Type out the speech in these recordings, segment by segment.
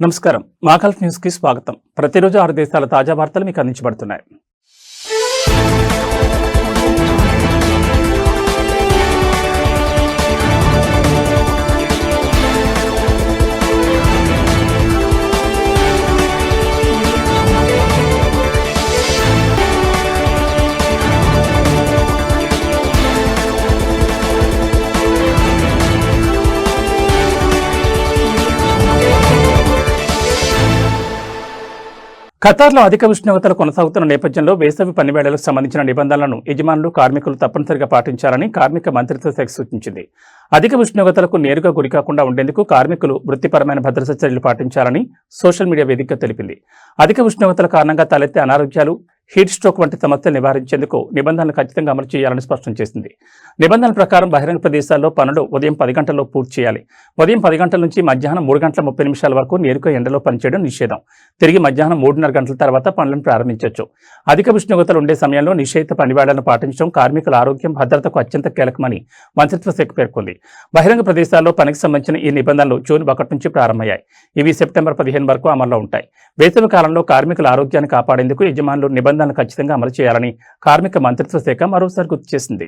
నమస్కారం. మాకల్ఫ్ న్యూస్ కి స్వాగతం. ప్రతిరోజు 6 దేశాల తాజా వార్తలు మీకు అందించబడుతున్నాయి. ఖతార్లో అధిక ఉష్ణోగ్రతలు కొనసాగుతున్న నేపథ్యంలో వేసవి పనివేళలకు సంబంధించిన నిబంధనలను యజమానులు, కార్మికులు తప్పనిసరిగా పాటించాలని కార్మిక మంత్రిత్వ శాఖ సూచించింది. అధిక ఉష్ణోగ్రతలకు నేరుగా గురికాకుండా ఉండేందుకు కార్మికులు వృత్తిపరమైన భద్రతా చర్యలు పాటించాలని సోషల్ మీడియా వేదికగా తెలిపింది. అధిక ఉష్ణోగ్రతల కారణంగా తలెత్తే అనారోగ్యాలు, హీట్ స్ట్రోక్ వంటి సమస్యలు నివారించేందుకు నిబంధనలు ఖచ్చితంగా అమలు చేయాలని స్పష్టం చేసింది. నిబంధనల ప్రకారం బహిరంగ ప్రదేశాల్లో పనులు ఉదయం 10 గంటల్లో పూర్తి చేయాలి. ఉదయం 10 గంటల నుంచి మధ్యాహ్నం 3 గంటల 30 నిమిషాల వరకు నేరుగా ఎండలో పనిచేయడం నిషేధం. తిరిగి మధ్యాహ్నం 3:30 గంటల తర్వాత పనులను ప్రారంభించవచ్చు. అధిక ఉష్ణోగ్రతలు ఉండే సమయంలో నిషేధిత పనివేళలను పాటించడం కార్మికుల ఆరోగ్యం, భద్రతకు అత్యంత కీలకమని మంత్రిత్వ శాఖ పేర్కొంది. బహిరంగ ప్రదేశాల్లో పనికి సంబంధించిన ఈ నిబంధనలు జూన్ 1 నుంచి ప్రారంభమయ్యాయి. ఇవి సెప్టెంబర్ 15 వరకు అమల్లో ఉంటాయి. వేసవి కాలంలో కార్మికుల ఆరోగ్యాన్ని కాపాడేందుకు యజమానులు నిబంధనలు ఖచ్చితంగా అమలు చేయాలని కార్మిక మంత్రిత్వ శాఖ మరోసారి గుర్తు చేసింది.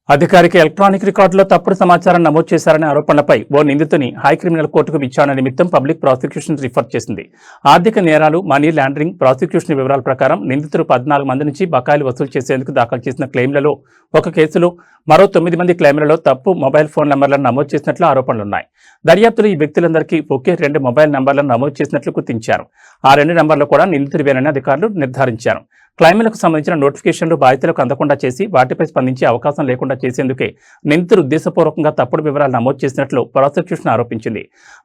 అధికారిక ఎలక్ట్రానిక్ రికార్డులో తప్పుడు సమాచారం నమోదు చేశారనే ఆరోపణలపై ఓ నిందితుని హై క్రిమినల్ కోర్టుకు విచారణ నిమిత్తం పబ్లిక్ ప్రాసిక్యూషన్ రిఫర్ చేసింది. ఆర్థిక నేరాలు, మనీ లాండరింగ్ ప్రాసిక్యూషన్ వివరాల ప్రకారం నిందితులు 14 మంది నుంచి బకాయిలు వసూలు చేసేందుకు దాఖలు చేసిన క్లెయిమ్లలో ఒక కేసులో మరో 9 మంది క్లెయిమ్లలో తప్పు మొబైల్ ఫోన్ నంబర్లను నమోదు చేసినట్లు ఆరోపణలున్నాయి. దర్యాప్తులో ఈ వ్యక్తులందరికీ ఒకే 2 మొబైల్ నంబర్లను నమోదు చేసినట్లు గుర్తించారు. ఆ 2 నంబర్లు కూడా నిందితుడివేనని అధికారులు నిర్ధారించారు. క్లెయిమ్లకు సంబంధించిన నోటిఫికేషన్లు బాధితులకు అందకుండా చేసి వాటిపై స్పందించే అవకాశం లేకుండా చేసేందుకే నిందితులు ఉద్దేశపూర్వకంగా తప్పుడు వివరాలు నమోదు చేసినట్లు ప్రాసిక్యూషన్ ఆరోపించింది.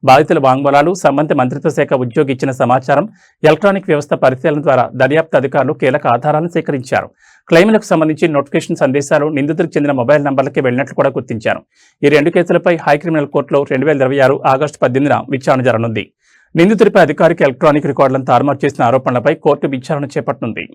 బాధితుల వాంగ్మూలాలు, సంబంధిత మంత్రిత్వ శాఖ ఉద్యోగి ఇచ్చిన సమాచారం, ఎలక్ట్రానిక్ వ్యవస్థ పరిశీలన ద్వారా దర్యాప్తు అధికారులు కీలక ఆధారాలను సేకరించారు. క్లెయిమ్లకు సంబంధించి నోటిఫికేషన్ సందేశాలు నిందితులకు చెందిన మొబైల్ నంబర్లకి వెళ్లినట్లు కూడా గుర్తించారు. ఈ 2 కేసులపై హై క్రిమినల్ కోర్టులో 2026 ఆగస్టు 18న విచారణ జరగనుంది. నిందితుడిపై అధికారిక ఎలక్ట్రానిక్ రికార్డులను తారుమారు చేసిన ఆరోపణలపై కోర్టు విచారణ చేపట్టనుంది.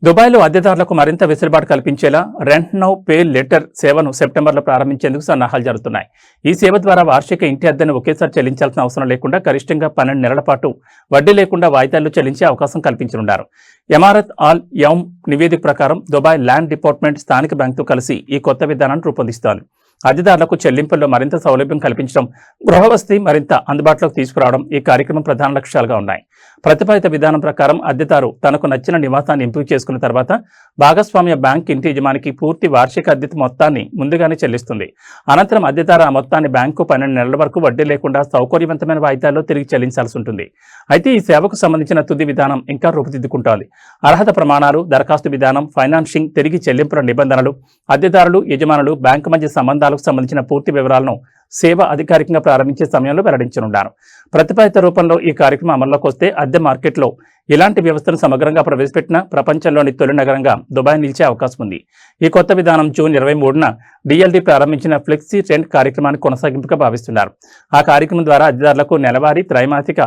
దుబాయ్లో అద్దెదారులకు మరింత వెసులుబాటు కల్పించేలా రెంట్ నౌ పే లెటర్ సేవను సెప్టెంబర్లో ప్రారంభించేందుకు సన్నాహాలు జరుగుతున్నాయి. ఈ సేవ ద్వారా వార్షిక ఇంటి అద్దెను ఒకేసారి చెల్లించాల్సిన అవసరం లేకుండా గరిష్టంగా 12 నెలల పాటు వడ్డీ లేకుండా వాయిదాల్లో చెల్లించే అవకాశం కల్పించనున్నారు. ఎమారత్ ఆల్ యౌమ్ నివేదిక ప్రకారం దుబాయ్ ల్యాండ్ డిపార్ట్మెంట్ స్థానిక బ్యాంకుతో కలిసి ఈ కొత్త విధానాన్ని రూపొందిస్తోంది. అద్దెదారులకు చెల్లింపుల్లో మరింత సౌలభ్యం కల్పించడం, గృహవసతి మరింత అందుబాటులోకి తీసుకురావడం ఈ కార్యక్రమం ప్రధాన లక్ష్యాలుగా ఉన్నాయి. ప్రతిపాదిత విధానం ప్రకారం అద్దెదారు తనకు నచ్చిన నివాసాన్ని ఎంపిక చేసుకున్న తర్వాత భాగస్వామ్య బ్యాంక్ ఇంటి యజమానికి పూర్తి వార్షిక అద్దె మొత్తాన్ని ముందుగానే చెల్లిస్తుంది. అనంతరం అద్దెదారు ఆ మొత్తాన్ని బ్యాంకు 12 నెలల వరకు వడ్డీ లేకుండా సౌకర్యవంతమైన వాయిదాల్లో తిరిగి చెల్లించాల్సి ఉంటుంది. అయితే ఈ సేవకు సంబంధించిన తుది విధానం ఇంకా రూపుదిద్దుకుంటోంది. అర్హత ప్రమాణాలు, దరఖాస్తు విధానం, ఫైనాన్సింగ్, తిరిగి చెల్లింపుల నిబంధనలు, అద్దెదారులు, యజమానులు, బ్యాంకు మధ్య సంబంధాలకు సంబంధించిన పూర్తి వివరాలను సేవ అధికారికంగా ప్రారంభించే సమయంలో వెల్లడించనున్నారు. ప్రతిపాదిత రూపంలో ఈ కార్యక్రమం అమల్లోకి వస్తే అద్దె మార్కెట్లో ఇలాంటి వ్యవస్థను సమగ్రంగా ప్రవేశపెట్టిన ప్రపంచంలోని తొలి నగరంగా దుబాయ్ నిలిచే అవకాశం ఉంది. ఈ కొత్త విధానం జూన్ 23న డిఎల్డి ప్రారంభించిన ఫ్లెక్సీ రెంట్ కార్యక్రమాన్ని కొనసాగింపుగా భావిస్తున్నారు. ఆ కార్యక్రమం ద్వారా అద్దెదారులకు నెలవారీ, త్రైమాసిక,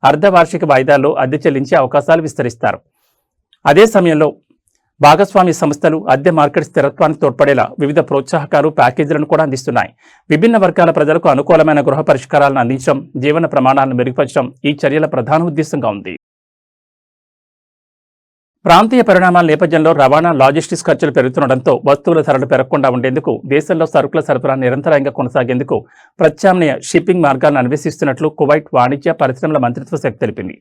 అర్ధవార్షిక వాయిదాల్లో అద్దె చెల్లించే అవకాశాలు విస్తరిస్తారు. అదే సమయంలో భాగస్వామ్య సంస్థలు అద్దె మార్కెట్ స్థిరత్వానికి తోడ్పడేలా వివిధ ప్రోత్సాహకాలు, ప్యాకేజీలను కూడా అందిస్తున్నాయి. విభిన్న వర్గాల ప్రజలకు అనుకూలమైన గృహ పరిష్కారాలను అందించడం, జీవన ప్రమాణాలను మెరుగుపరచడం ఈ చర్యల ప్రధాన ఉద్దేశంగా ఉంది. ప్రాంతీయ పరిణామాల నేపథ్యంలో రవాణా, లాజిస్టిక్స్ ఖర్చులు పెరుగుతుండటంతో వస్తువుల ధరలు పెరగకుండా ఉండేందుకు దేశంలో సరుకుల సరఫరా నిరంతరంగా కొనసాగేందుకు ప్రత్యామ్నాయ షిప్పింగ్ మార్గాలను అన్వేషిస్తున్నట్లు కువైట్ వాణిజ్య పరిశ్రమల మంత్రిత్వ శాఖ తెలిపింది.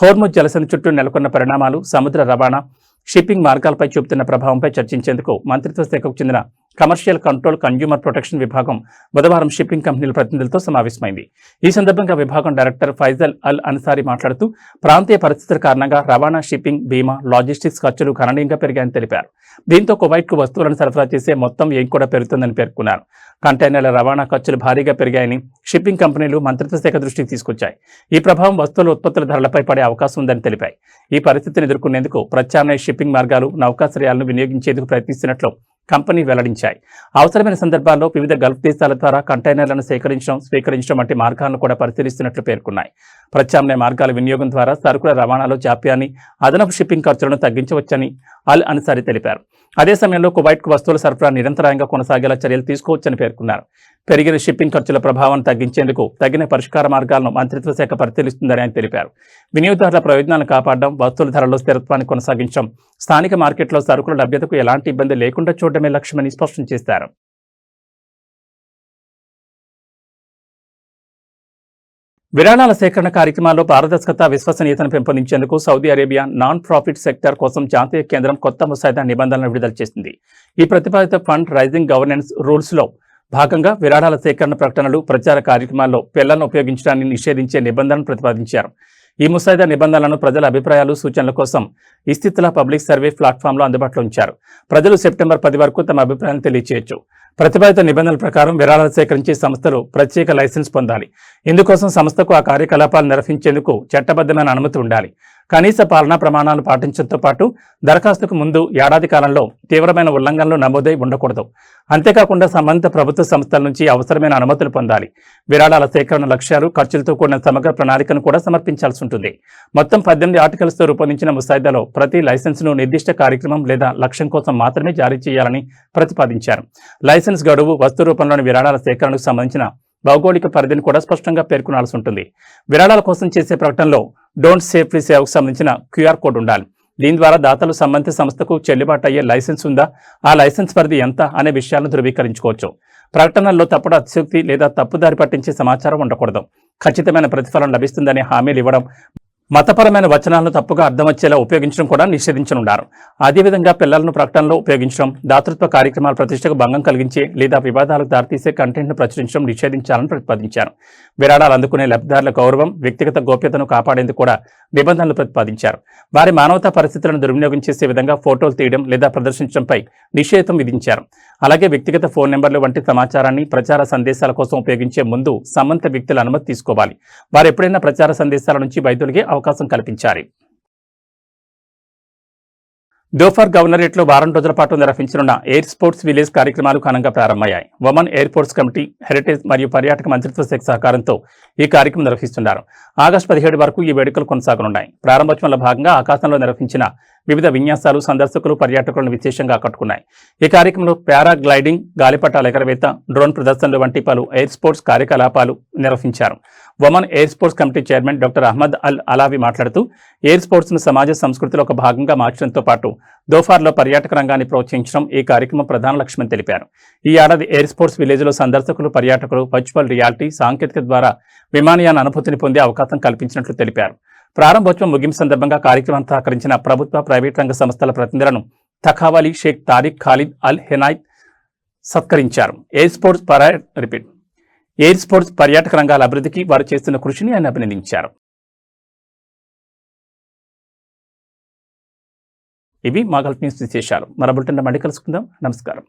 హోర్ముజ్ జలసంధి చుట్టూ నెలకొన్న పరిణామాలు, సముద్ర రవాణా, షిప్పింగ్ మార్గాలపై చూపుతున్న ప్రభావంపై చర్చించేందుకు మంత్రిత్వ శాఖకు చెందిన కమర్షియల్ కంట్రోల్, కన్జ్యూమర్ ప్రొటెక్షన్ విభాగం బుధవారం షిప్పింగ్ కంపెనీల ప్రతినిధులతో సమావేశమైంది. ఈ సందర్భంగా విభాగం డైరెక్టర్ ఫైజల్ అల్ అన్సారీ మాట్లాడుతూ ప్రాంతీయ పరిస్థితుల కారణంగా రవాణా, షిప్పింగ్, బీమా, లాజిస్టిక్స్ ఖర్చులు గణనీయంగా పెరిగాయని తెలిపారు. దీంతో కువైట్కు వస్తువులను సరఫరా చేసే మొత్తం వ్యయం కూడా పెరుగుతుందని పేర్కొన్నారు. కంటైనర్ల రవాణా ఖర్చులు భారీగా పెరిగాయని షిప్పింగ్ కంపెనీలు మంత్రిత్వ శాఖ దృష్టికి తీసుకొచ్చాయి. ఈ ప్రభావం వస్తువుల ఉత్పత్తుల ధరలపై పడే అవకాశం ఉందని తెలిపాయి. ఈ పరిస్థితిని ఎదుర్కొనేందుకు ప్రత్యామ్నాయ షిప్పింగ్ మార్గాలు, నౌకాశ్రయాలను వినియోగించేందుకు ప్రయత్నిస్తున్నట్లు కంపెనీ వెల్లడించాయి. అవసరమైన సందర్భాల్లో వివిధ గల్ఫ్ దేశాల ద్వారా కంటైనర్లను స్వీకరించడం వంటి మార్గాలను కూడా పరిశీలిస్తున్నట్లు పేర్కొన్నాయి. ప్రత్యామ్నాయ మార్గాల వినియోగం ద్వారా సరుకుల రవాణాలో జాప్యాన్ని, అదనపు షిప్పింగ్ ఖర్చులను తగ్గించవచ్చని అల్ అన్సారీ తెలిపారు. అదే సమయంలో కువైట్కు వస్తువుల సరఫరా నిరంతరాయంగా కొనసాగేలా చర్యలు తీసుకోవచ్చని పేర్కొన్నారు. పెరిగిన షిప్పింగ్ ఖర్చుల ప్రభావం తగ్గించేందుకు తగిన పరిష్కార మార్గాలను మంత్రిత్వ శాఖ పరిశీలిస్తుందని ఆయన తెలిపారు. వినియోగదారుల ప్రయోజనాలను కాపాడడం, వస్తువుల ధరల్లో స్థిరత్వాన్ని కొనసాగించడం, స్థానిక మార్కెట్లో సరుకుల లభ్యతకు ఎలాంటి ఇబ్బంది లేకుండా చూడడమే లక్ష్యమని స్పష్టం చేశారు. విరాళాల సేకరణ కార్యక్రమాల్లో పారదర్శకత, విశ్వసనీయతను పెంపొందించేందుకు Saudi Arabia non profit sector కోసం జాతీయ కేంద్రం కొత్త ముసాయిదా నిబంధనలను విడుదల చేసింది. ఈ ప్రతిపాదిత ఫండ్ రైజింగ్ గవర్నెన్స్ రూల్స్లో భాగంగా విరాళాల సేకరణ ప్రకటనలు, ప్రచార కార్యక్రమాల్లో పిల్లలను ఉపయోగించడాన్ని నిషేధించే నిబంధనలు ప్రతిపాదించారు. ఈ ముసాయిదా నిబంధనలను ప్రజల అభిప్రాయాలు, సూచనల కోసం ఇస్తిత్లా పబ్లిక్ సర్వే ప్లాట్ఫామ్లో అందుబాటులో ఉంచారు. ప్రజలు సెప్టెంబర్ 10 వరకు తమ అభిప్రాయాలను తెలియజేయొచ్చు. ప్రతిపాదిత నిబంధనల ప్రకారం విరాళాలు సేకరించే సంస్థలు ప్రత్యేక లైసెన్స్ పొందాలి. ఇందుకోసం సంస్థకు ఆ కార్యకలాపాలు నిర్వహించేందుకు చట్టబద్ధమైన అనుమతి ఉండాలి. కనీస పాలనా ప్రమాణాలు పాటించడంతో పాటు దరఖాస్తుకు ముందు ఏడాది కాలంలో తీవ్రమైన ఉల్లంఘనలు నమోదై ఉండకూడదు. అంతేకాకుండా సంబంధిత ప్రభుత్వ సంస్థల నుంచి అవసరమైన అనుమతులు పొందాలి. విరాళాల సేకరణ లక్ష్యాలు, ఖర్చులతో కూడిన సమగ్ర ప్రణాళికను కూడా సమర్పించాల్సి ఉంటుంది. మొత్తం 18 ఆర్టికల్స్తో రూపొందించిన ముసాయిదాలో ప్రతి లైసెన్స్ను నిర్దిష్ట కార్యక్రమం లేదా లక్ష్యం కోసం మాత్రమే జారీ చేయాలని ప్రతిపాదించారు. లైసెన్స్ గడువు, వస్తు రూపంలోని విరాళాల సేకరణకు సంబంధించిన భౌగోళిక పరిధిని కూడా స్పష్టంగా పేర్కొనాల్సి ఉంటుంది. విరాళాల కోసం చేసే ప్రకటనలో డోంట్ సేవ్ ఫ్రీ సేవకు సంబంధించిన క్యూఆర్ కోడ్ ఉండాలి. దీని ద్వారా దాతలు సంబంధిత సంస్థకు చెల్లుబాటు అయ్యే లైసెన్స్ ఉందా, ఆ లైసెన్స్ పరిధి ఎంత అనే విషయాలను ధృవీకరించుకోవచ్చు. ప్రకటనల్లో తప్పుడు, అతిశయోక్తి లేదా తప్పుదారి పట్టించే సమాచారం ఉండకూడదు. ఖచ్చితమైన ప్రతిఫలం లభిస్తుందనే హామీలు ఇవ్వడం, మతపరమైన వచనాలను తప్పుగా అర్థం వచ్చేలా ఉపయోగించడం కూడా నిషేధించనున్నారు. అదేవిధంగా పిల్లలను ప్రకటనలో ఉపయోగించడం, దాతృత్వ కార్యక్రమాల ప్రతిష్టకు భంగం కలిగించే లేదా వివాదాలకు దారితీసే కంటెంట్ను ప్రచురించడం నిషేధించాలని ప్రతిపాదించారు. విరాళాలు అందుకునే లబ్ధిదారుల గౌరవం, వ్యక్తిగత గోప్యతను కాపాడేందుకు కూడా నిబంధనలు ప్రతిపాదించారు. వారి మానవతా పరిస్థితులను దుర్వినియోగం చేసే విధంగా ఫోటోలు తీయడం లేదా ప్రదర్శించడంపై నిషేధం విధించారు. అలాగే వ్యక్తిగత ఫోన్ నెంబర్లు వంటి సమాచారాన్ని ప్రచార సందేశాల కోసం ఉపయోగించే ముందు సంబంధిత వ్యక్తుల అనుమతి తీసుకోవాలి. వారు ఎప్పుడైనా ప్రచార సందేశాల నుంచి వైదొలిగే అవకాశం కల్పించాలి. దోఫర్ గవర్నరేట్లో వారం రోజుల పాటు నిర్వహించనున్న ఎయిర్ స్పోర్ట్స్ విలేజ్ కార్యక్రమాలు ఘనంగా ప్రారంభమయ్యాయి. Oman air force committee, heritage మరియు పర్యాటక మంత్రిత్వ శాఖ సహకారంతో ఈ కార్యక్రమం నిర్వహిస్తున్నారు. ఆగస్టు 17 వరకు ఈ వేడుకలు కొనసాగనున్నాయి. ప్రారంభోత్సవంలో భాగంగా ఆకాశంలో నిర్వహించిన వివిధ విన్యాసాలు సందర్శకులు, పర్యాటకులను విశేషంగా ఆకట్టుకున్నాయి. ఈ కార్యక్రమంలో పారాగ్లైడింగ్, గాలిపటాల ఎగరవేత, డ్రోన్ ప్రదర్శనలు వంటి పలు ఎయిర్ స్పోర్ట్స్ కార్యకలాపాలు నిర్వహించారు. Oman air sports committee chairman doctor Ahmed Al Alawi మాట్లాడుతూ, ఎయిర్ స్పోర్ట్స్ను సమాజ సంస్కృతిలో ఒక భాగంగా మార్చడంతో పాటు దోఫార్లో పర్యాటక రంగాన్ని ప్రోత్సహించడం ఈ కార్యక్రమం ప్రధాన లక్ష్యమని తెలిపారు. ఈ ఏడాది ఎయిర్ స్పోర్ట్స్ విలేజ్లో సందర్శకులు, పర్యాటకులు వర్చువల్ రియాలిటీ సాంకేతికత ద్వారా విమానయాన అనుభూతిని పొందే అవకాశం కల్పించినట్లు తెలిపారు. ప్రారంభోత్సవం ముగింపు సందర్భంగా కార్యక్రమాన్ని సహకరించిన ప్రభుత్వ, ప్రైవేట్ రంగ సంస్థల ప్రతినిధులను తఖావలి షేక్ తారిక్ ఖాలిద్ అల్ హెనాయత్ సత్కరించారు. ఎయిర్ స్పోర్ట్స్ పర్యాటక రంగాల అభివృద్ధికి వారు చేస్తున్న కృషిని ఆయన అభినందించారు. ఇవి మా గల్ఫ్ న్యూస్ విశేషాలు. మరో బులెటిన్లో మళ్ళీ కలుసుకుందాం. నమస్కారం.